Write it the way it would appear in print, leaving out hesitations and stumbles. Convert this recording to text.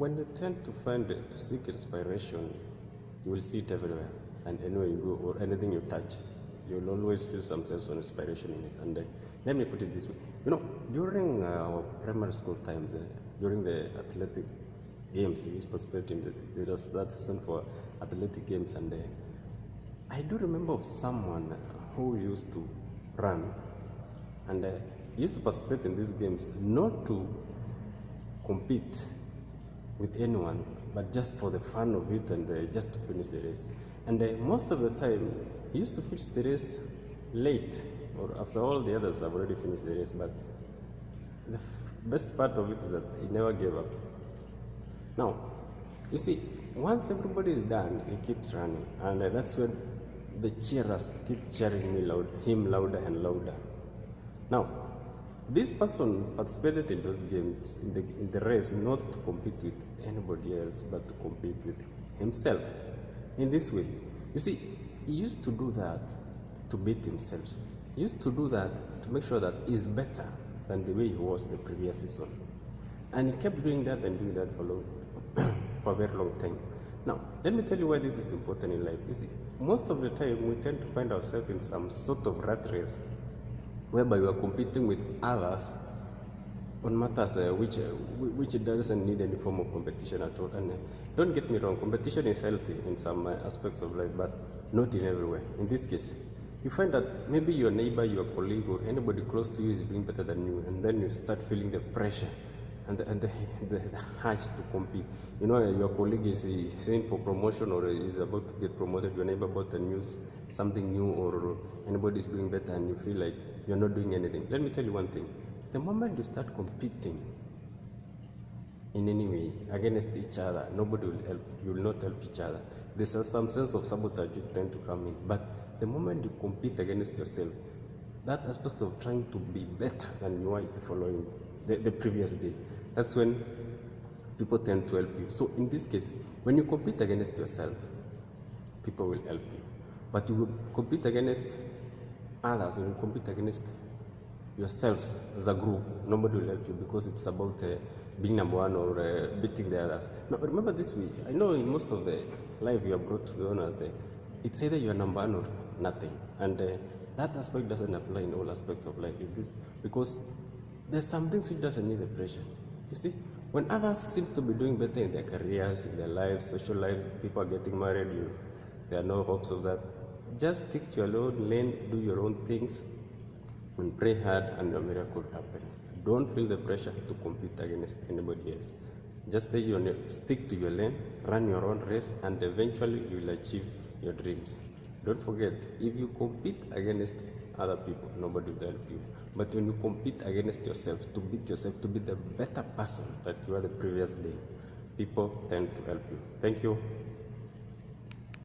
when you tend to to seek inspiration, you will see it everywhere. And anywhere you go or anything you touch, you'll always feel some sense of inspiration in it. And let me put it this way. During our primary school times, during the athletic games, we used to participate in there was that season for athletic games. And I do remember of someone who used to run and used to participate in these games not to compete with anyone, but just for the fun of it and just to finish the race. And most of the time, he used to finish the race late, or after all the others have already finished the race. But the best part of it is that he never gave up. Now, you see, once everybody is done, he keeps running, and that's when the cheerers keep cheering him louder and louder. Now, this person participated in those games, in the race, not to compete with anybody else, but to compete with himself. In this way, you see, he used to do that to beat himself. He used to do that to make sure that he's better than the way he was the previous season. And he kept doing that and doing that for a very long time. Now, let me tell you why this is important in life. You see, most of the time we tend to find ourselves in some sort of rat race whereby we are competing with others on matters which doesn't need any form of competition at all. And don't get me wrong, competition is healthy in some aspects of life, but not in everywhere. In this case, you find that maybe your neighbor, your colleague, or anybody close to you is doing better than you, and then you start feeling the pressure and the urge to compete. Your colleague is saying for promotion or is about to get promoted, your neighbor bought something new, or anybody is doing better, and you feel like you're not doing anything. Let me tell you one thing. The moment you start competing in any way against each other, nobody will help. You will not help each other. There's some sense of sabotage you tend to come in. But the moment you compete against yourself, that aspect of trying to be better than you are the previous day, that's when people tend to help you. So in this case, when you compete against yourself, people will help you. But you will compete against others, when you compete against yourselves as a group, nobody will help you, because it's about being number one or beating the others. Now remember this way, I know in most of the life you are brought to the honor, it's either you are number one or nothing, and that aspect doesn't apply in all aspects of life. Because there's some things which doesn't need the pressure. You see, when others seem to be doing better in their careers, in their lives, social lives, people are getting married, there are no hopes of that. Just stick to your own lane, do your own things, and pray hard, and a miracle will happen. Don't feel the pressure to compete against anybody else. Just stick to your lane, run your own race, and eventually you will achieve your dreams. Don't forget, if you compete against other people, nobody will help you. But when you compete against yourself, to beat yourself, to be the better person that you were the previous day, people tend to help you. Thank you.